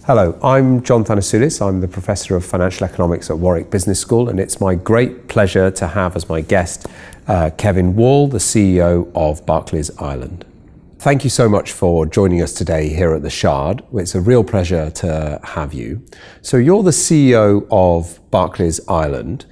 Hello, I'm John Thanassoulis. I'm the Professor of Financial Economics at Warwick Business School, and it's my great pleasure to have as my guest Kevin Wall, the CEO of Barclays Ireland. Thank you so much for joining us today here at the Shard. It's a real pleasure to have you. So you're the CEO of Barclays Ireland,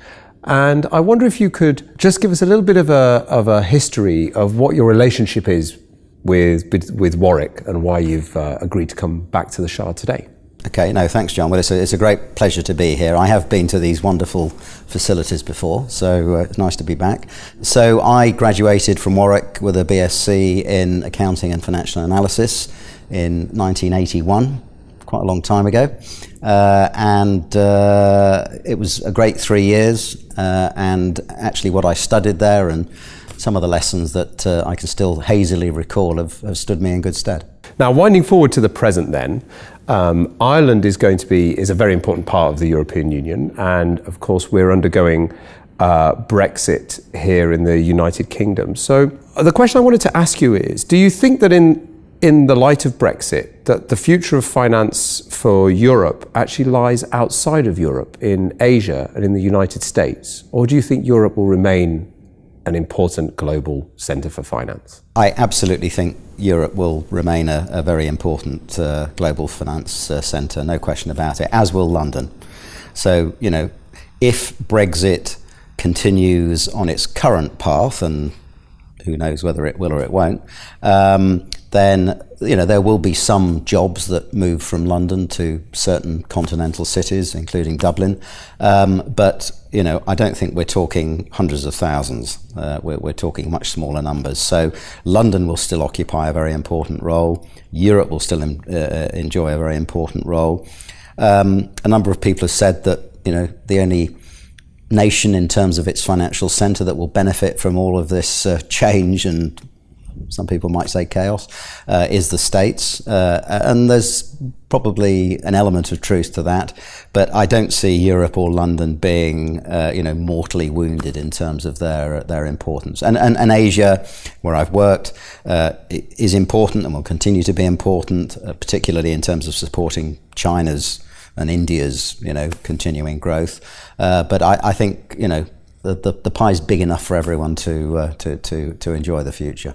and I wonder if you could just give us a little bit of a history of what your relationship is with Warwick and why you've agreed to come back to the Shard today. Okay, no, thanks, John. Well, it's a great pleasure to be here. I have been to these wonderful facilities before, so it's nice to be back. So I graduated from Warwick with a BSc in Accounting and Financial Analysis in 1981, quite a long time ago. It was a great 3 years, and actually what I studied there and some of the lessons that I can still hazily recall have stood me in good stead. Now, winding forward to the present then, Ireland is a very important part of the European Union, and of course we're undergoing Brexit here in the United Kingdom. So the question I wanted to ask you is, do you think that in the light of Brexit, that the future of finance for Europe actually lies outside of Europe, in Asia and in the United States? Or do you think Europe will remain an important global centre for finance? I absolutely think Europe will remain a very important global finance centre, no question about it, as will London. So, if Brexit continues on its current path, and who knows whether it will or it won't, then there will be some jobs that move from London to certain continental cities, including Dublin. But I don't think we're talking hundreds of thousands. We're talking much smaller numbers. So London will still occupy a very important role. Europe will still enjoy a very important role. A number of people have said that the only nation in terms of its financial centre that will benefit from all of this change, and some people might say chaos, is the States. And there's probably an element of truth to that, but I don't see Europe or London being mortally wounded in terms of their importance. And Asia, where I've worked, is important and will continue to be important, particularly in terms of supporting China's and India's continuing growth. But I think the pie's big enough for everyone to enjoy the future.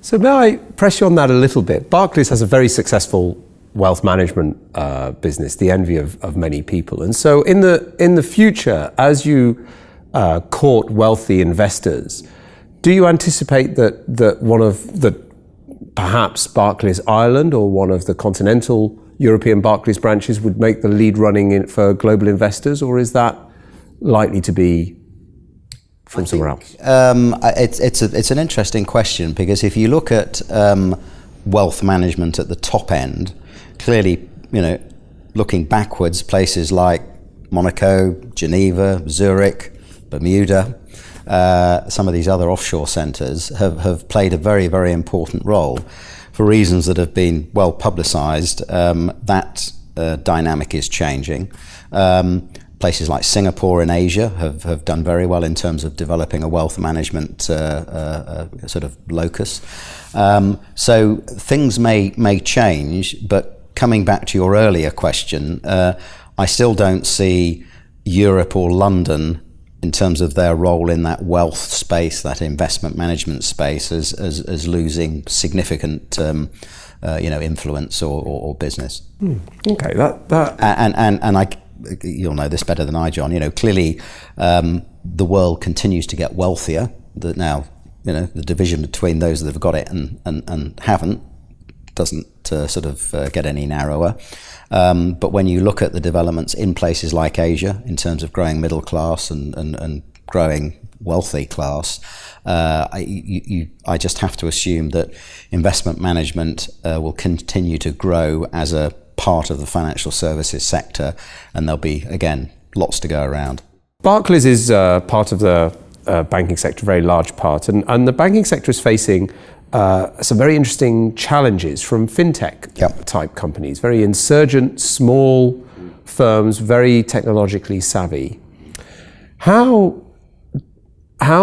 So may I press you on that a little bit? Barclays has a very successful wealth management business, the envy of many people. And so in the future, as you court wealthy investors, do you anticipate that one of the perhaps Barclays Ireland or one of the continental European Barclays branches would make the lead running for global investors, or is that likely to be from somewhere else? It's an interesting question, because if you look at wealth management at the top end, clearly, looking backwards, places like Monaco, Geneva, Zurich, Bermuda, some of these other offshore centres have played a very, very important role. For reasons that have been well publicised, that dynamic is changing. Places like Singapore in Asia have done very well in terms of developing a wealth management sort of locus. So things may change, but coming back to your earlier question, I still don't see Europe or London in terms of their role in that wealth space, that investment management space, as losing significant influence or business. Okay, that and you'll know this better than I, John. Clearly, the world continues to get wealthier. That now, the division between those that have got it and haven't doesn't get any narrower. But when you look at the developments in places like Asia, in terms of growing middle class and growing wealthy class, I just have to assume that investment management will continue to grow as a part of the financial services sector, and there'll be, again, lots to go around. Barclays is part of the banking sector, a very large part, and the banking sector is facing some very interesting challenges from FinTech type companies, very insurgent, small firms, very technologically savvy. How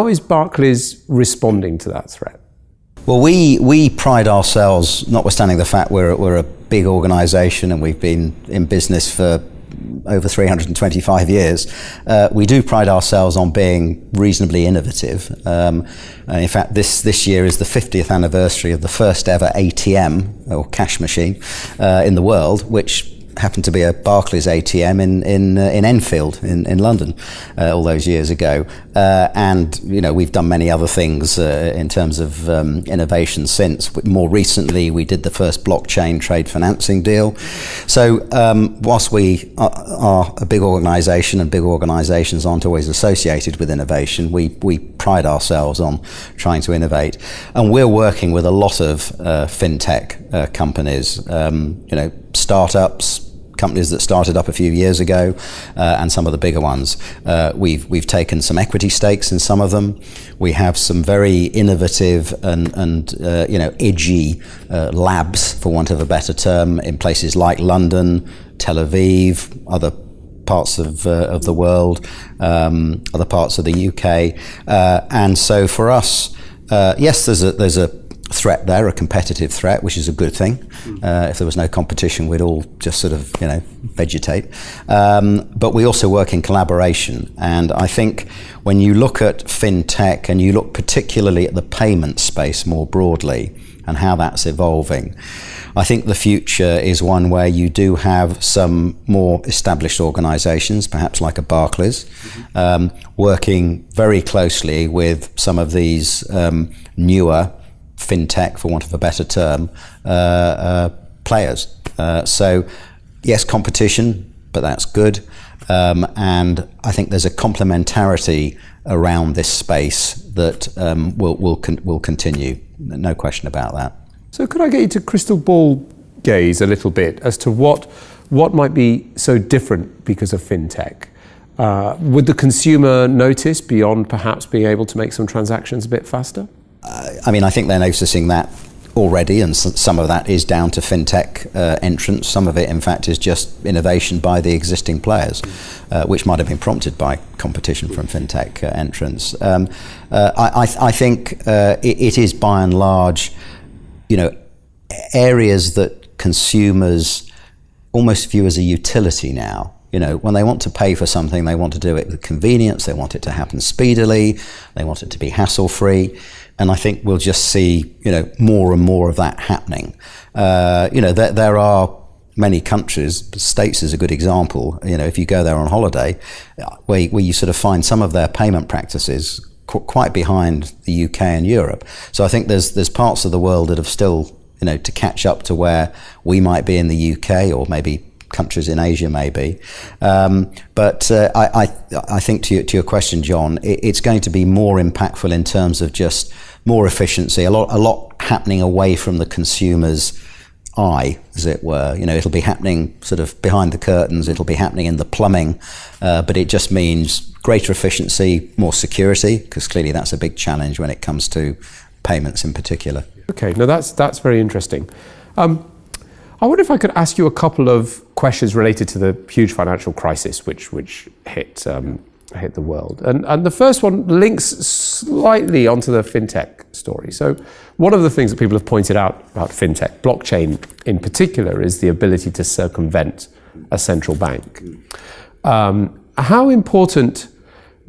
is Barclays responding to that threat? Well, we pride ourselves, notwithstanding the fact we're a big organisation and we've been in business for over 325 years, we do pride ourselves on being reasonably innovative. In fact, this year is the 50th anniversary of the first ever ATM, or cash machine, in the world, which happened to be a Barclays ATM in Enfield in London all those years ago, and we've done many other things in terms of innovation since. More recently, we did the first blockchain trade financing deal. So whilst we are a big organisation, and big organisations aren't always associated with innovation, we pride ourselves on trying to innovate, and we're working with a lot of FinTech companies, startups, companies that started up a few years ago, and some of the bigger ones. We've taken some equity stakes in some of them. We have some very innovative and edgy labs, for want of a better term, in places like London, Tel Aviv, other parts of the world, other parts of the UK, and so for us, yes, there's a threat there, a competitive threat, which is a good thing. If there was no competition, we'd all just sort of, vegetate. But we also work in collaboration. And I think when you look at FinTech and you look particularly at the payment space more broadly and how that's evolving, I think the future is one where you do have some more established organisations, perhaps like a Barclays, working very closely with some of these newer FinTech, for want of a better term, players. So yes, competition, but that's good. And I think there's a complementarity around this space that will continue. No question about that. So could I get you to crystal ball gaze a little bit as to what might be so different because of FinTech? Would the consumer notice beyond perhaps being able to make some transactions a bit faster? I think they're noticing that already, and some of that is down to FinTech entrance. Some of it, in fact, is just innovation by the existing players, which might have been prompted by competition from FinTech entrance. I think it is, by and large, areas that consumers almost view as a utility now. When they want to pay for something, they want to do it with convenience, they want it to happen speedily, they want it to be hassle-free. And I think we'll just see, more and more of that happening. There are many countries, States is a good example, if you go there on holiday, where you sort of find some of their payment practices quite behind the UK and Europe. So I think there's parts of the world that have still, to catch up to where we might be in the UK, or maybe countries in Asia maybe. But I think to your question, John, it's going to be more impactful in terms of just more efficiency, a lot happening away from the consumer's eye, as it were. It'll be happening sort of behind the curtains, it'll be happening in the plumbing, but it just means greater efficiency, more security, because clearly that's a big challenge when it comes to payments in particular. Okay, no, that's very interesting. I wonder if I could ask you a couple of questions related to the huge financial crisis which hit the world. And the first one links slightly onto the FinTech story. So one of the things that people have pointed out about FinTech, blockchain in particular, is the ability to circumvent a central bank. How important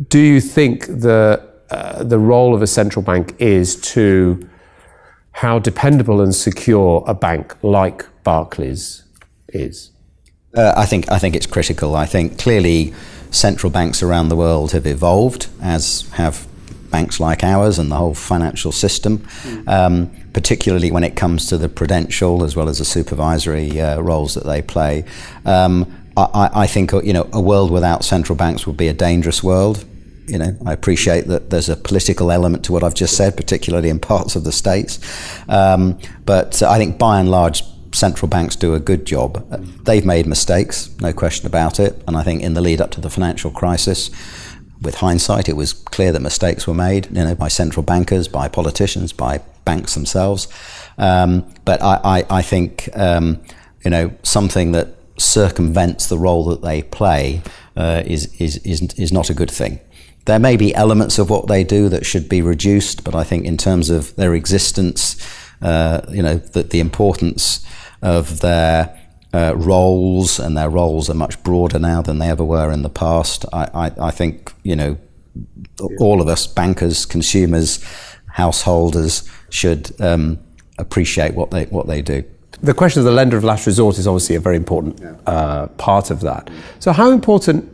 do you think the role of a central bank is to how dependable and secure a bank like Barclays is? I think it's critical. I think clearly central banks around the world have evolved, as have banks like ours and the whole financial system, particularly when it comes to the prudential as well as the supervisory roles that they play. I think a world without central banks would be a dangerous world. I appreciate that there's a political element to what I've just said, particularly in parts of the States. But I think by and large, central banks do a good job. They've made mistakes, no question about it. And I think in the lead up to the financial crisis, with hindsight, it was clear that mistakes were made, by central bankers, by politicians, by banks themselves. But I think, something that circumvents the role that they play is not a good thing. there may be elements of what they do that should be reduced, but I think in terms of their existence, that the importance of their roles, and their roles are much broader now than they ever were in the past. I think, all of us, bankers, consumers, householders, should appreciate what they do. The question of the lender of last resort is obviously a very important part of that. So how important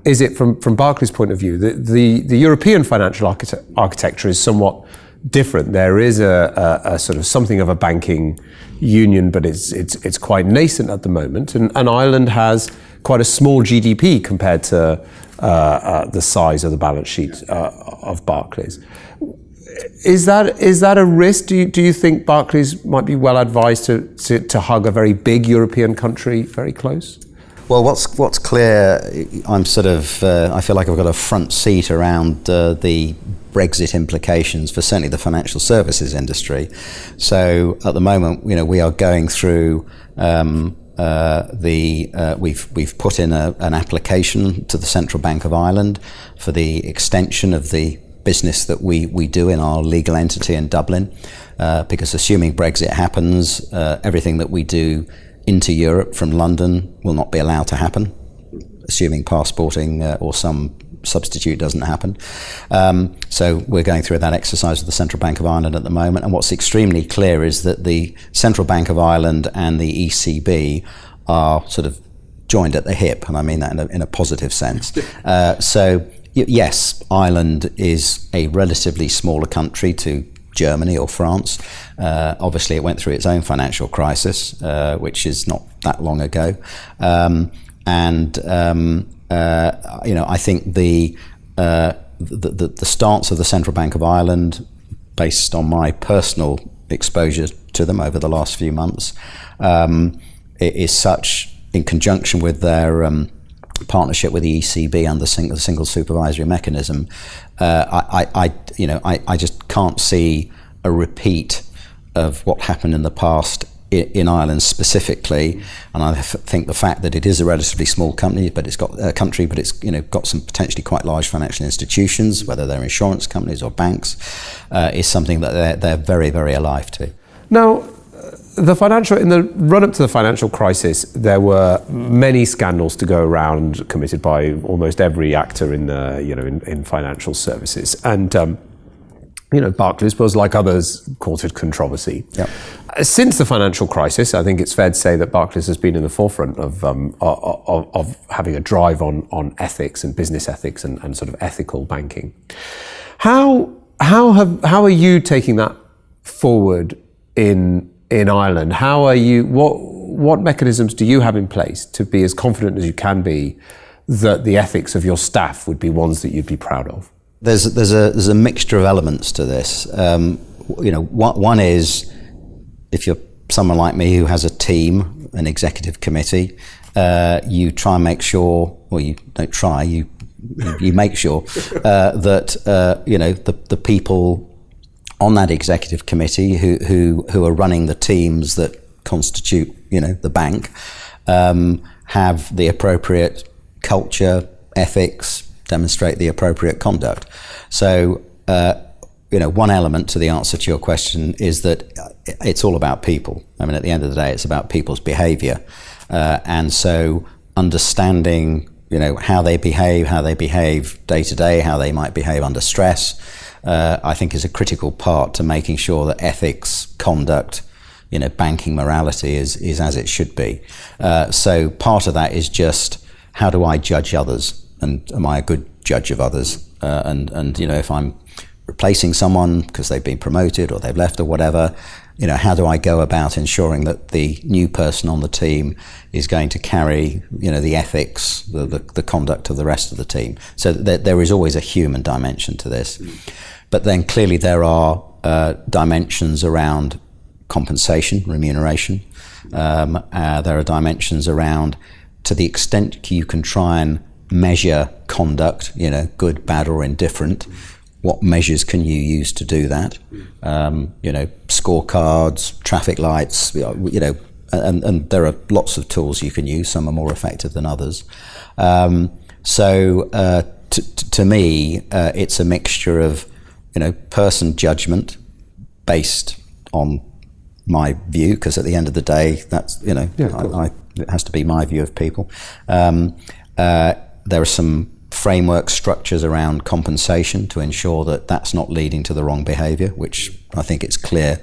is it from Barclays' point of view? The European financial architecture is somewhat different. There is a sort of something of a banking union, but it's quite nascent at the moment, and Ireland has quite a small GDP compared to the size of the balance sheet of Barclays. Is that a risk? Do you think Barclays might be well advised to hug a very big European country very close? Well, what's clear, I feel like I've got a front seat around the Brexit implications for certainly the financial services industry. So at the moment, we are going through we've put in an application to the Central Bank of Ireland for the extension of the business that we do in our legal entity in Dublin, because assuming Brexit happens, everything that we do into Europe from London will not be allowed to happen, assuming passporting or some substitute doesn't happen. So we're going through that exercise with the Central Bank of Ireland at the moment, and what's extremely clear is that the Central Bank of Ireland and the ECB are sort of joined at the hip, and I mean that in a positive sense. So yes, Ireland is a relatively smaller country to Germany or France. Obviously, it went through its own financial crisis, which is not that long ago. I think the stance of the Central Bank of Ireland, based on my personal exposure to them over the last few months, is such, in conjunction with their partnership with the ECB and the single supervisory mechanism, I just can't see a repeat of what happened in the past in Ireland specifically. And I think the fact that it is a relatively small company, but it's got got some potentially quite large financial institutions, whether they're insurance companies or banks, is something that they're very, very alive to. Now, in the run-up to the financial crisis, there were many scandals to go around, committed by almost every actor in in financial services, and Barclays was, like others, courted controversy. Yep. Since the financial crisis, I think it's fair to say that Barclays has been in the forefront of having a drive on ethics and business ethics and sort of ethical banking. How are you taking that forward in Ireland? How are you? What mechanisms do you have in place to be as confident as you can be that the ethics of your staff would be ones that you'd be proud of? There's a mixture of elements to this. One is, if you're someone like me who has a team, an executive committee, you try and make sure, or you don't try, you make sure that the people on that executive committee who are running the teams that constitute the bank have the appropriate culture, ethics, demonstrate the appropriate conduct. So one element to the answer to your question is that it's all about people. I mean, at the end of the day, it's about people's behavior, and so understanding how they behave day to day, how they might behave under stress, I think is a critical part to making sure that ethics, conduct, banking morality is as it should be. So part of that is just, how do I judge others, and am I a good judge of others? And if I'm replacing someone because they've been promoted or they've left or whatever, how do I go about ensuring that the new person on the team is going to carry, the ethics, the conduct of the rest of the team? So there is always a human dimension to this. But then clearly there are dimensions around compensation, remuneration. There are dimensions around, to the extent you can try and measure conduct, good, bad, or indifferent, what measures can you use to do that? Scorecards, traffic lights, and there are lots of tools you can use. Some are more effective than others. So to me, it's a mixture of, person judgment based on my view, because at the end of the day, that's, it has to be my view of people. There are some framework structures around compensation to ensure that that's not leading to the wrong behaviour, which I think it's clear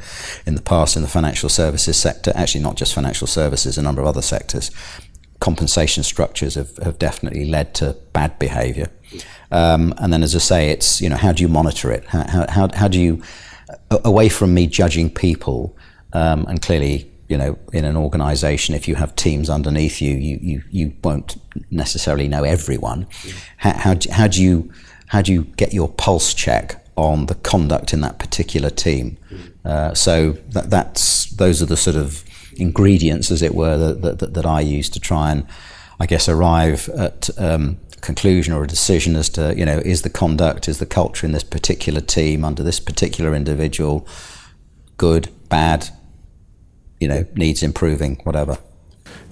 in the past in the financial services sector, actually not just financial services, a number of other sectors, compensation structures have definitely led to bad behaviour. And then, as I say, it's, how do you monitor it? How do you, away from me judging people, and clearly, in an organisation, if you have teams underneath you, you won't necessarily know everyone. How do you get your pulse check on the conduct in that particular team? So those are the sort of ingredients, as it were, that I use to try and, I guess, arrive at a conclusion or a decision as to, is the conduct, is the culture in this particular team under this particular individual good, bad, needs improving, whatever.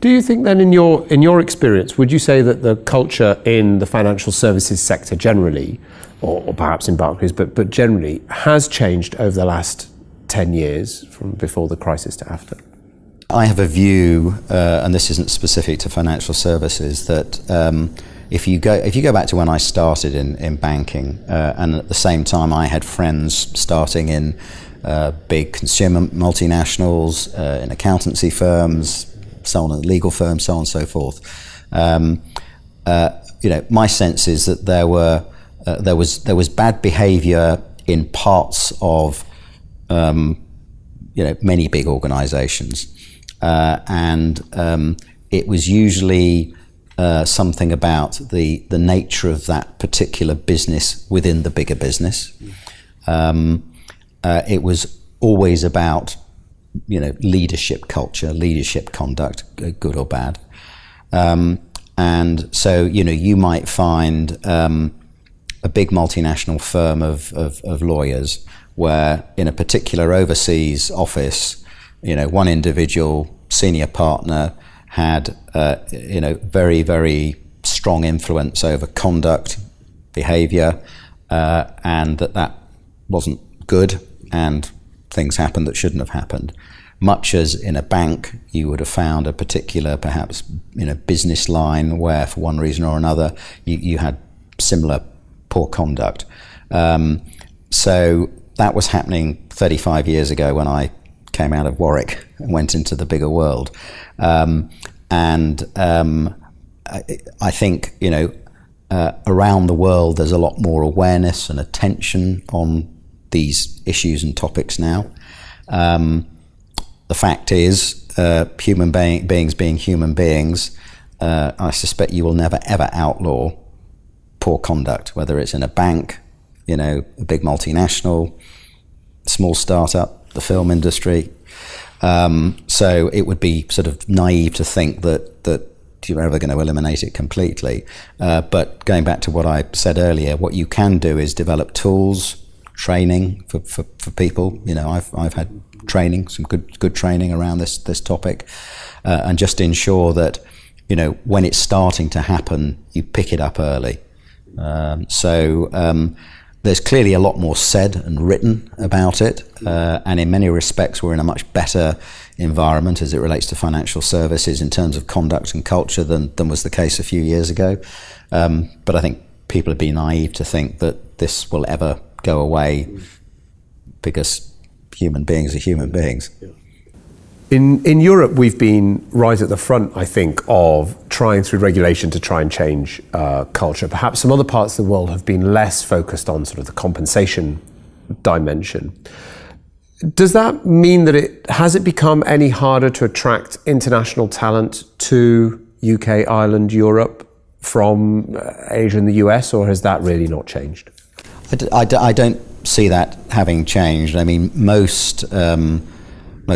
Do you think then, in your experience, would you say that the culture in the financial services sector generally, or perhaps in Barclays, but generally, has changed over the last 10 years from before the crisis to after? I have a view, and this isn't specific to financial services, that if you go back to when I started in banking, and at the same time I had friends starting in big consumer multinationals, in accountancy firms, so on, legal firms, so on and so forth. My sense is that there was bad behaviour in parts of many big organisations, and it was usually something about the nature of that particular business within the bigger business. It was always about, leadership culture, leadership conduct, good or bad. And so, you might find a big multinational firm of lawyers where in a particular overseas office, one individual senior partner had, very, very strong influence over conduct, behaviour, and that wasn't good, and things happened that shouldn't have happened. Much as in a bank, you would have found a particular, perhaps, business line where, for one reason or another, you had similar poor conduct. So that was happening 35 years ago when I came out of Warwick and went into the bigger world. I think, around the world, there's a lot more awareness and attention on these issues and topics now. The fact is, human beings being human beings, I suspect you will never ever outlaw poor conduct, whether it's in a bank, a big multinational, small startup, the film industry. So it would be sort of naive to think that you're ever going to eliminate it completely. But going back to what I said earlier, what you can do is develop tools, training for people. I've had training, some good training around this topic, and just ensure that when it's starting to happen, you pick it up early. There's clearly a lot more said and written about it, and in many respects we're in a much better environment as it relates to financial services in terms of conduct and culture than was the case a few years ago. But I think people would be naive to think that this will ever go away, because human beings are human beings. In Europe, we've been right at the front, I think, of trying through regulation to try and change culture. Perhaps some other parts of the world have been less focused on sort of the compensation dimension. Does that mean that has it become any harder to attract international talent to UK, Ireland, Europe from Asia and the US, or has that really not changed? I don't see that having changed. I mean, most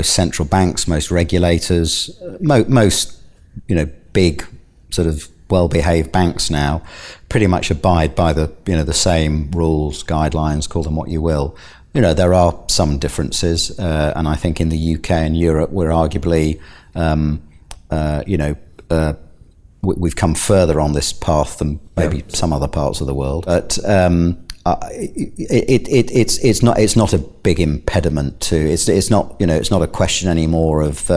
central banks, most regulators, most big sort of well-behaved banks now pretty much abide by the same rules, guidelines, call them what you will. There are some differences, and I think in the UK and Europe we're arguably we've come further on this path than maybe some other parts of the world. But it's not a big impediment to. It's not a question anymore of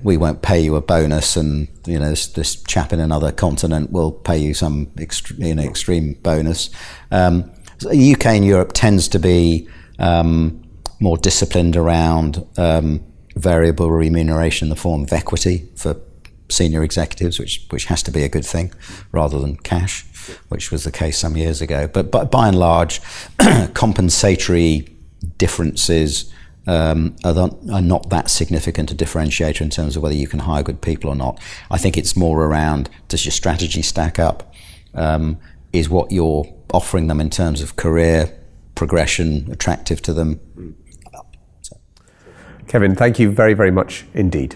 we won't pay you a bonus, and this chap in another continent will pay you some extreme bonus. So the UK and Europe tends to be more disciplined around variable remuneration in the form of equity for senior executives, which has to be a good thing, rather than cash, which was the case some years ago. But by and large, compensatory differences are not that significant a differentiator in terms of whether you can hire good people or not. I think it's more around, does your strategy stack up? Is what you're offering them in terms of career progression attractive to them? Kevin, thank you very, very much indeed.